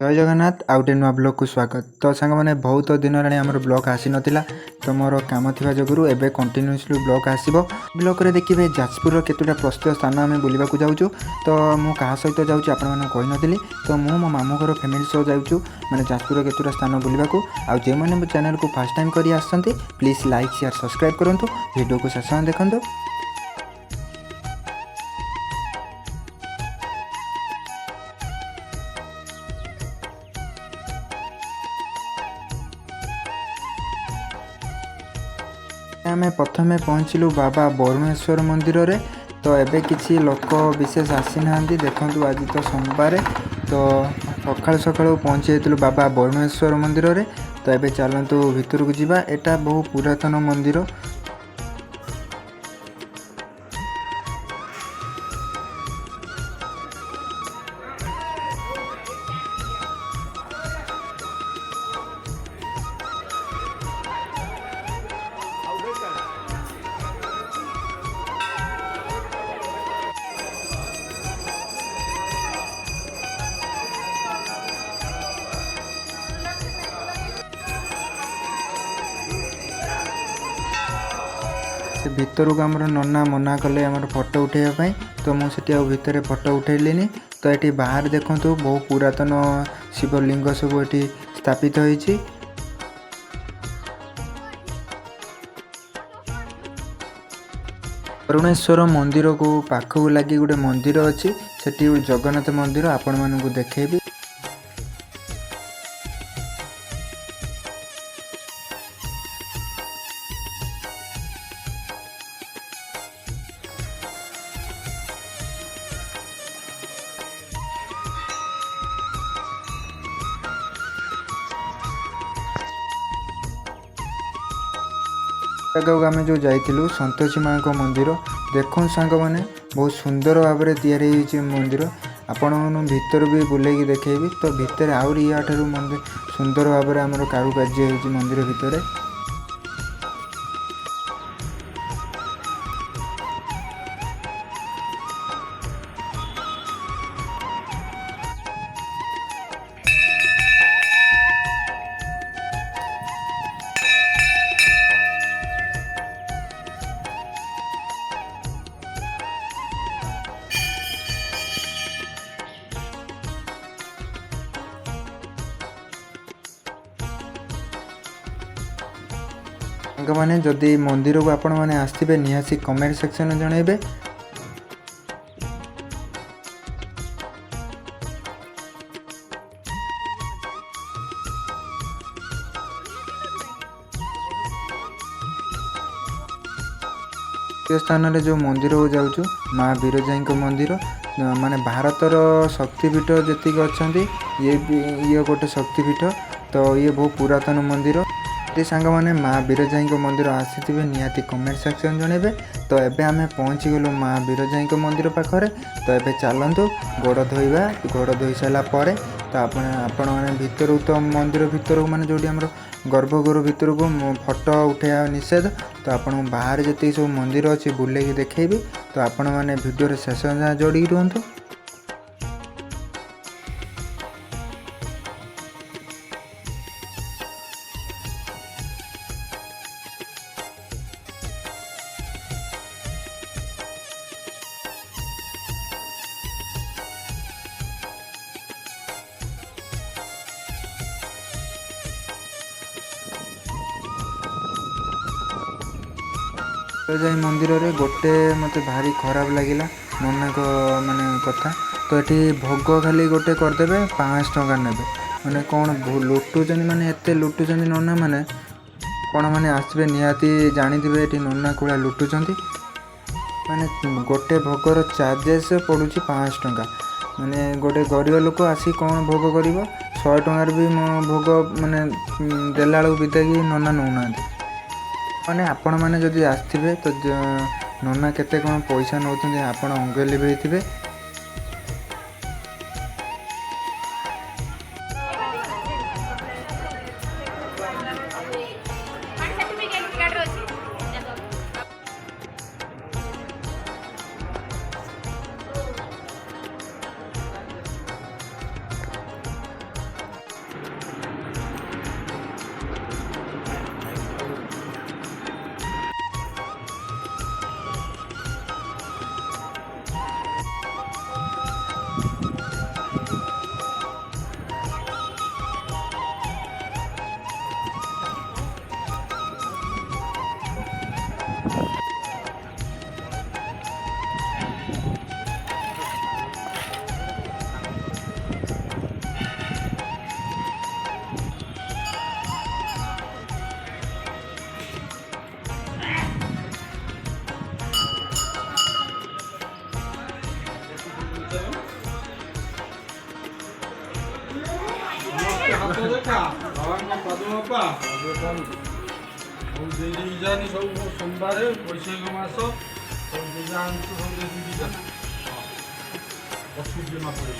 जय जगन्नाथ आउ गोटे नुआ ब्लॉग को स्वागत। तो सांग मैंने बहुत दिन हेलाणी आमर ब्लॉग आसी नाला तो मोर काम थी जगू एवं कंटिन्यूसली ब्लॉग आसो। ब्लॉग रे देखिए जाजपुर केतोटा प्रसिद्ध स्थान आम बुलवाक जाऊँ। तो मु क्या सहित जाऊँगी आपड़ी तो मो मामू घर फैमिली सह जाऊँ मैंने जाजपुर केतोटा स्थान बुलवाक। आउ जो मैंने चैनल को फास्ट टाइम कर आसती प्लीज लाइक शेयर सब्सक्राइब करूँ। वीडियो को शेष देखो। आमे प्रथमे पहुँचलु बाबा बरुणेश्वर मंदिर रे। तो एबे किसी लोक विशेष आसी ना देखु आज तो सोमवार तो सकाल सकाल पहुँची जाइलु बाबा बरुणेश्वर मंदिर रे। तो एबे चलतु भितर को जीवा। एटा बहु पुरातन मंदिर। भितर को आमर नना मना कले आमर फोटो उठाइवाई तो मुझे भितर फोटो उठेली। तो ये बाहर देखु बहु पुरातन शिवलिंग सब ये स्थापित होती। बरुणेश्वर मंदिर को पाखक लगी गोटे मंदिर अच्छी से जगन्नाथ मंदिर आपण मानू देखेबी। जगह आम जो जाइलु संतोषी माँ को मंदिर देखो सांग मैंने बहुत सुंदर भाव में या मंदिर आपण भीतर भी बुलेकी देखेबी। तो भितर आउरी या मंदिर सुंदर भाव में आमर कारुकार्य होती मंदिर भितर। मैंने जदि मंदिर को आपण मैंने आसवे निहासी कमेंट सेक्शन में जनइबे। स्थान में जो मंदिर को जाऊँ माँ बिरजा मंदिर माने भारतर शक्तिपीठ जी अच्छा ये गोटे शक्तिपीठ। तो ये बहुत पुरातन मंदिर। सांग मैंने माँ बिरजा मंदिर आसी निहाती कमेंट सेक्शन जनइबे। तो एबे आमे पहुँची गलु माँ बिरजा मंदिर पाखरे। तो एबे चलतु गोड़ धोइबा। गोड़ धोई सारा पर तो आपण मैंने भितर तो मंदिर भितर को माने जोटी हमर गर्भगृह भितर को फोटो उठाया निषेध। तो आपण बाहर जी सब मंदिर अच्छी बुलेकी देखेबी। तो आपण मैंने वीडियो शेष जोड़ी रुहतु। जाई मंदिर रे गोटे मते भारी खराब लगिला नना को माने कथा। तो ये भोग खाली गोटे करदे 500 टंका ने माने कौन लुटुचन माने एत लुटुचन नना माने कौन माने आसबे निहाती जानी ये नना कौड़ा लुटुचंती। माने गोटे भोगर चार्जेस पड़ू 500 टंका। माने गोटे गरीब लोक आसी कौन भोग कर 100 टंकार भी भोग माने देला विदागी नना नौना माने आपण मैंने जदि आसवे तो नना केते कौन पैसा नौ आपण अंग लिभे। ହାତ ଦେଖା ବାବାଙ୍କ ପାଦବାପା ସବୁ ଦେଇ ଯାଆନି ସବୁ ସୋମବାର ବୈଶାଖ ମାସ ସବୁ ପୂଜା ଆଣିଛୁ ସବୁ ଦେଇକି ଯା ଅସୁବିଧା ମାସରେ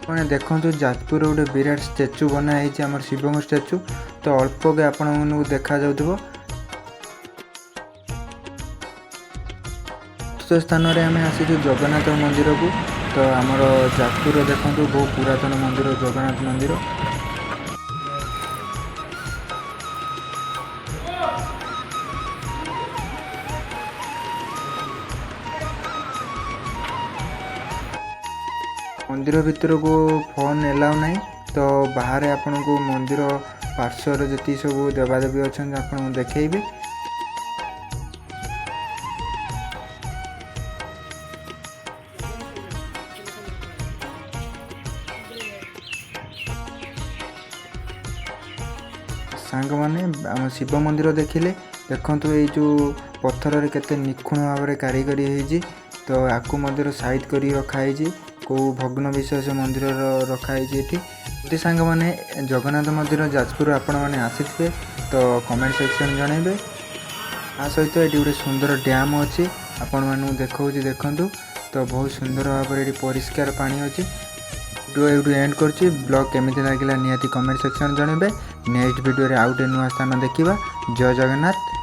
ଆପଣ ଦେଖନ୍ତୁ ଯାଜପୁର ଗୋଟେ ବିରାଟ ଷ୍ଟାଚ୍ୟୁ ବନା ହେଇଛି ଆମର ଶିବଙ୍କ ଷ୍ଟାଚ୍ୟୁ ତ ଅଳ୍ପକେ ଆପଣମାନଙ୍କୁ ଦେଖାଯାଉଥିବ। ଚତୁର୍ଥ ସ୍ଥାନରେ ଆମେ ଆସିଛୁ ଜଗନ୍ନାଥ ମନ୍ଦିରକୁ। ତ ଆମର ଯାଜପୁରରେ ଦେଖନ୍ତୁ ବହୁ ପୁରାତନ ମନ୍ଦିର ଜଗନ୍ନାଥ ମନ୍ଦିର। ମନ୍ଦିର ଭିତରକୁ ଫୋନ୍ ଏଲାଉ ନାହିଁ ତ ବାହାରେ ଆପଣଙ୍କୁ ମନ୍ଦିର ପାର୍ଶ୍ୱରେ ଯେତିକି ସବୁ ଦେବାଦେବୀ ଅଛନ୍ତି ଆପଣଙ୍କୁ ଦେଖେଇବି। ସାଙ୍ଗମାନେ ଆମ ଶିବ ମନ୍ଦିର ଦେଖିଲେ ଦେଖନ୍ତୁ ଏଇ ଯେଉଁ ପଥରରେ କେତେ ନିଖୁଣ ଭାବରେ କାରିଗରୀ ହେଇଛି ତ ଆକୁ ମନ୍ଦିର ସାଇଜ୍ କରି ରଖାହେଇଛି। କେଉଁ ଭଗ୍ନ ବିଶେଷ ମନ୍ଦିରର ରଖାହେଇଛି ଏଠି। ଯଦି ସାଙ୍ଗମାନେ ଜଗନ୍ନାଥ ମନ୍ଦିର ଯାଜପୁର ଆପଣମାନେ ଆସିଥିବେ ତ କମେଣ୍ଟ ସେକ୍ସନ୍ ଜଣାଇବେ। ତା ସହିତ ଏଠି ଗୋଟେ ସୁନ୍ଦର ଡ୍ୟାମ୍ ଅଛି ଆପଣମାନଙ୍କୁ ଦେଖାଉଛି ଦେଖନ୍ତୁ। ତ ବହୁତ ସୁନ୍ଦର ଭାବରେ ଏଠି ପରିଷ୍କାର ପାଣି ଅଛି। ଭିଡ଼ିଓ ଏଇଠୁ ଏଣ୍ଡ କରୁଛି। ବ୍ଲଗ୍ କେମିତି ଲାଗିଲା ନିହାତି କମେଣ୍ଟ ସେକ୍ସନ୍ ଜଣାଇବେ। ନେକ୍ସଟ ଭିଡ଼ିଓରେ ଆଉ ଗୋଟେ ନୂଆ ସ୍ଥାନ ଦେଖିବା। ଜୟ ଜଗନ୍ନାଥ।